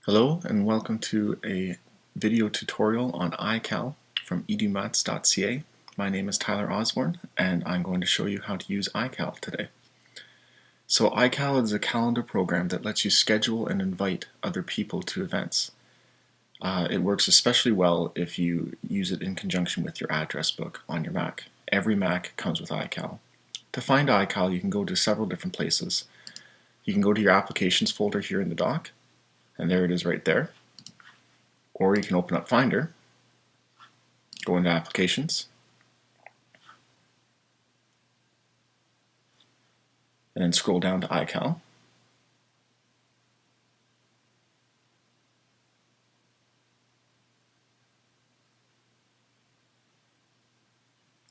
Hello and welcome to a video tutorial on iCal from edumats.ca. My name is Tyler Osborne and I'm going to show you how to use iCal today. So iCal is a calendar program that lets you schedule and invite other people to events. It works especially well if you use it in conjunction with your address book on your Mac. Every Mac comes with iCal. To find iCal, you can go to several different places. You can go to your applications folder here in the dock, and there it is right there. Or you can open up Finder, go into Applications, and then scroll down to iCal.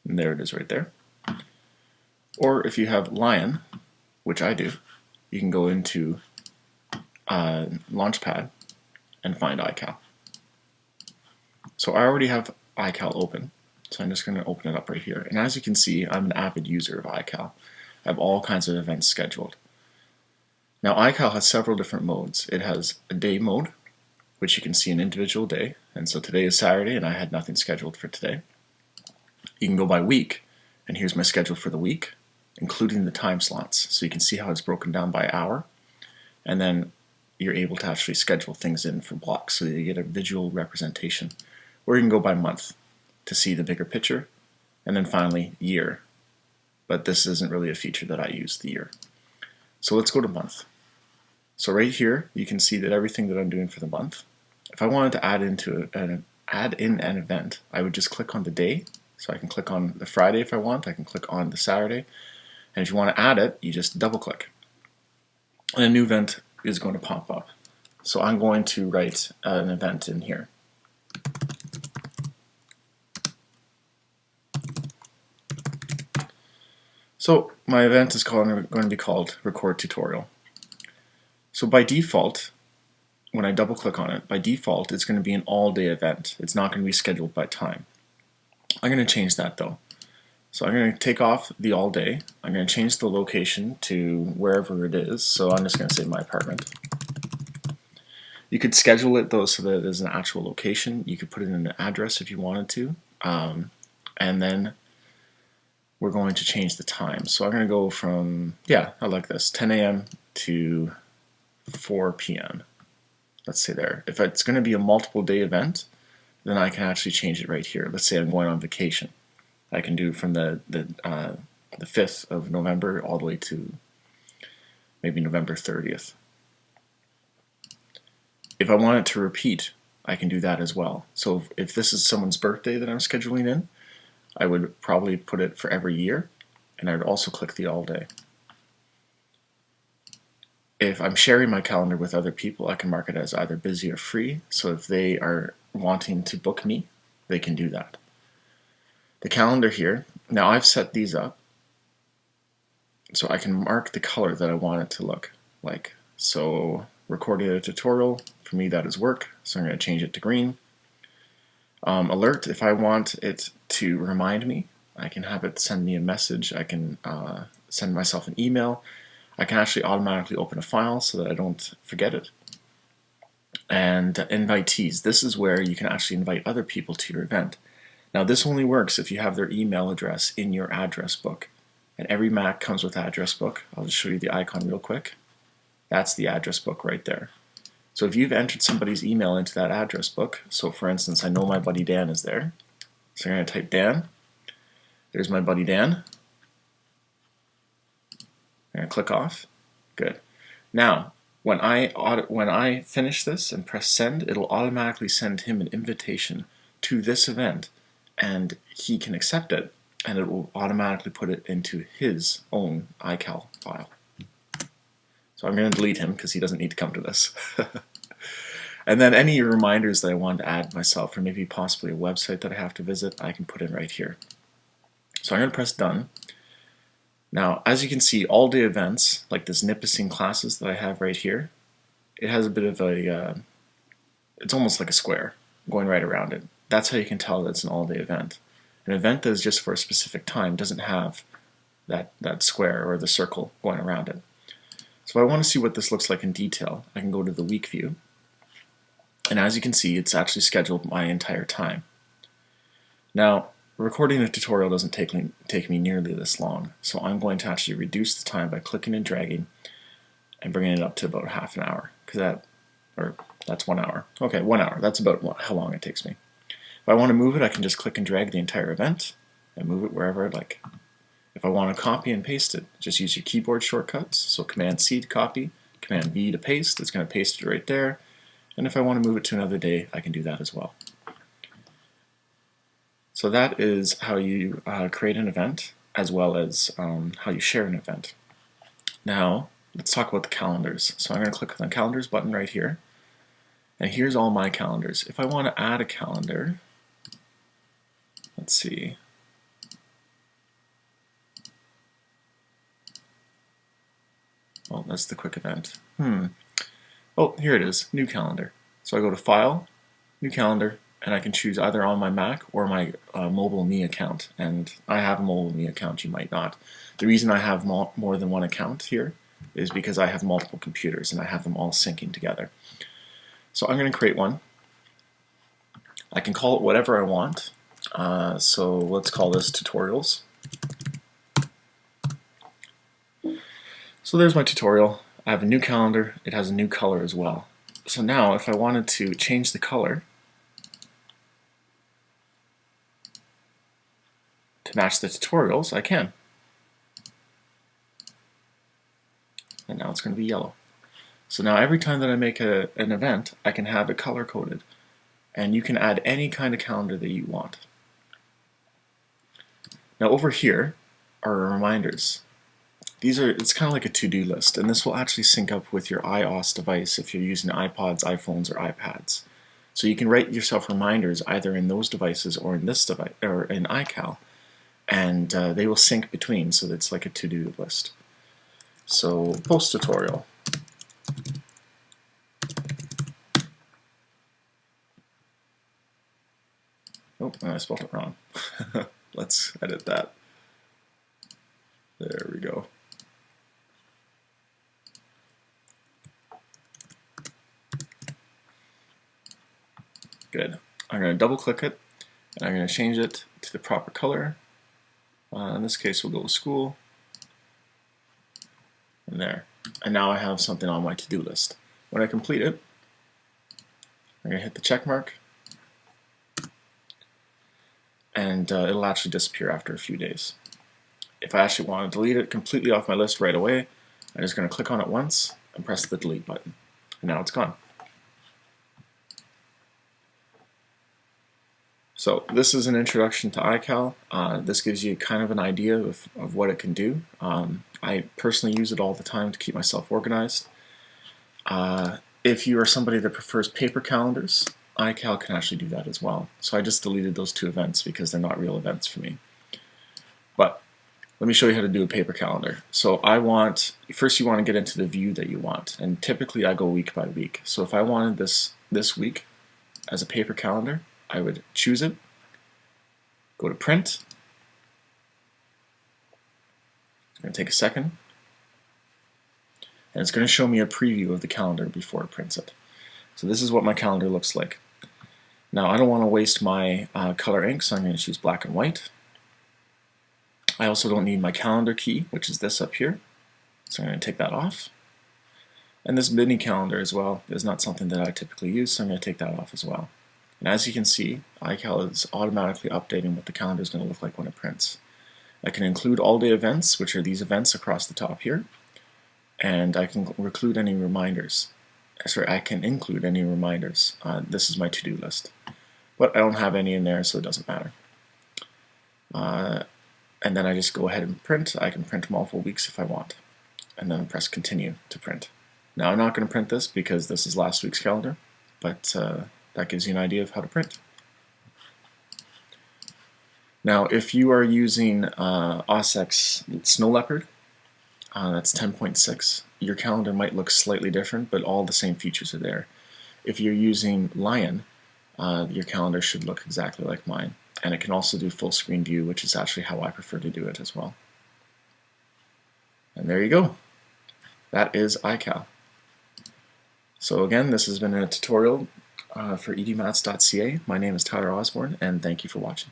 And there it is right there. Or if you have Lion, which I do, you can go into Launchpad and find iCal. So I already have iCal open, so I'm just going to open it up right here. And as you can see, I'm an avid user of iCal. I have all kinds of events scheduled. Now iCal has several different modes. It has a day mode, which you can see an individual day, and so today is Saturday and I had nothing scheduled for today. You can go by week, and here's my schedule for the week, including the time slots. So you can see how it's broken down by hour, and then you're able to actually schedule things in for blocks so that you get a visual representation. Or you can go by month to see the bigger picture, and then finally year. But this isn't really a feature that I use, the year. So let's go to month. So right here you can see that everything that I'm doing for the month. If I wanted to add in an event, I would just click on the day. So I can click on the Friday if I want, I can click on the Saturday, and if you want to add it, you just double click. And a new event is going to pop up. So I'm going to write an event in here. So my event is going to be called Record Tutorial. So by default, when I double click on it, by default it's going to be an all-day event. It's not going to be scheduled by time. I'm going to change that though. So I'm going to take off the all day. I'm going to change the location to wherever it is. So I'm just going to say my apartment. You could schedule it though so that it is an actual location. You could put it in an address if you wanted to. And then we're going to change the time. So I'm going to go from, I like this, 10 a.m. to 4 p.m. Let's say there. If it's going to be a multiple day event, then I can actually change it right here. Let's say I'm going on vacation. I can do from the 5th of November all the way to maybe November 30th. If I want it to repeat, I can do that as well. So if this is someone's birthday that I'm scheduling in, I would probably put it for every year, and I would also click the all day. If I'm sharing my calendar with other people, I can mark it as either busy or free, so if they are wanting to book me, they can do that. The calendar here, now I've set these up so I can mark the color that I want it to look like. So recording a tutorial, for me that is work, so I'm going to change it to green. Alert, if I want it to remind me, I can have it send me a message. I can send myself an email. I can actually automatically open a file so that I don't forget it. And invitees, this is where you can actually invite other people to your event. Now this only works if you have their email address in your address book. And every Mac comes with address book. I'll just show you the icon real quick. That's the address book right there. So if you've entered somebody's email into that address book, so for instance, I know my buddy Dan is there. So I'm going to type Dan. There's my buddy Dan. I'm going to click off. Good. Now, when I finish this and press send, it'll automatically send him an invitation to this event, and he can accept it, and it will automatically put it into his own iCal file. So I'm going to delete him because he doesn't need to come to this. And then any reminders that I want to add myself, or maybe possibly a website that I have to visit, I can put in right here. So I'm going to press done. Now, as you can see, all day events, like this Nipissing classes that I have right here, it has a bit of a, it's almost like a square going right around it. That's how you can tell that it's an all day event. An event that is just for a specific time doesn't have that square or the circle going around it. So if I want to see what this looks like in detail, I can go to the week view. And as you can see, it's actually scheduled my entire time. Now, recording a tutorial doesn't take me nearly this long, so I'm going to actually reduce the time by clicking and dragging and bringing it up to about half an hour, because that's 1 hour. Okay, 1 hour. That's about how long it takes me. If I want to move it, I can just click and drag the entire event and move it wherever I'd like. If I want to copy and paste it, just use your keyboard shortcuts. So Command C to copy, Command V to paste. It's going to paste it right there. And if I want to move it to another day, I can do that as well. So that is how you create an event, as well as how you share an event. Now, let's talk about the calendars. So I'm going to click on the calendars button right here. And here's all my calendars. If I want to add a calendar, let's see. Well, that's the quick event. Oh, here it is, new calendar. So I go to File, New Calendar, and I can choose either on my Mac or my Mobile Me account. And I have a Mobile Me account, you might not. The reason I have more than one account here is because I have multiple computers and I have them all syncing together. So I'm going to create one. I can call it whatever I want. So let's call this Tutorials. So there's my tutorial. I have a new calendar. It has a new color as well. So now if I wanted to change the color to match the tutorials, I can. And now it's going to be yellow. So now every time that I make an event, I can have it color coded. And you can add any kind of calendar that you want. Now over here are reminders. It's kind of like a to-do list, and this will actually sync up with your iOS device if you're using iPods, iPhones, or iPads. So you can write yourself reminders either in those devices or in this device or in iCal, and they will sync between, so it's like a to-do list. So post tutorial. Oh, I spelled it wrong. Let's edit that. There we go. Good. I'm going to double click it and I'm going to change it to the proper color. In this case we'll go with school. And there. And now I have something on my to-do list. When I complete it, I'm going to hit the check mark and it'll actually disappear after a few days. If I actually want to delete it completely off my list right away, I'm just going to click on it once and press the delete button. And now it's gone. So this is an introduction to iCal. This gives you kind of an idea of what it can do. I personally use it all the time to keep myself organized. If you are somebody that prefers paper calendars, iCal can actually do that as well. So I just deleted those two events because they're not real events for me. But let me show you how to do a paper calendar. So first you want to get into the view that you want, and typically I go week by week. So if I wanted this week as a paper calendar, I would choose it, go to print. It's going to take a second, and it's going to show me a preview of the calendar before it prints it. So this is what my calendar looks like. Now I don't want to waste my color ink, so I'm going to choose black and white. I also don't need my calendar key, which is this up here, so I'm going to take that off. And this mini calendar as well is not something that I typically use, so I'm going to take that off as well. And as you can see, iCal is automatically updating what the calendar is going to look like when it prints. I can include all-day events, which are these events across the top here, and I can include any reminders. I can include any reminders. This is my to-do list, but I don't have any in there, so it doesn't matter. And then I just go ahead and print. I can print multiple weeks if I want, and then press continue to print. Now I'm not going to print this because this is last week's calendar, but that gives you an idea of how to print. Now if you are using OS X Snow Leopard, that's 10.6, your calendar might look slightly different, but all the same features are there. If you're using Lion, your calendar should look exactly like mine. And it can also do full screen view, which is actually how I prefer to do it as well. And there you go. That is iCal. So again, this has been a tutorial For edumats.ca, my name is Tyler Osborne, and thank you for watching.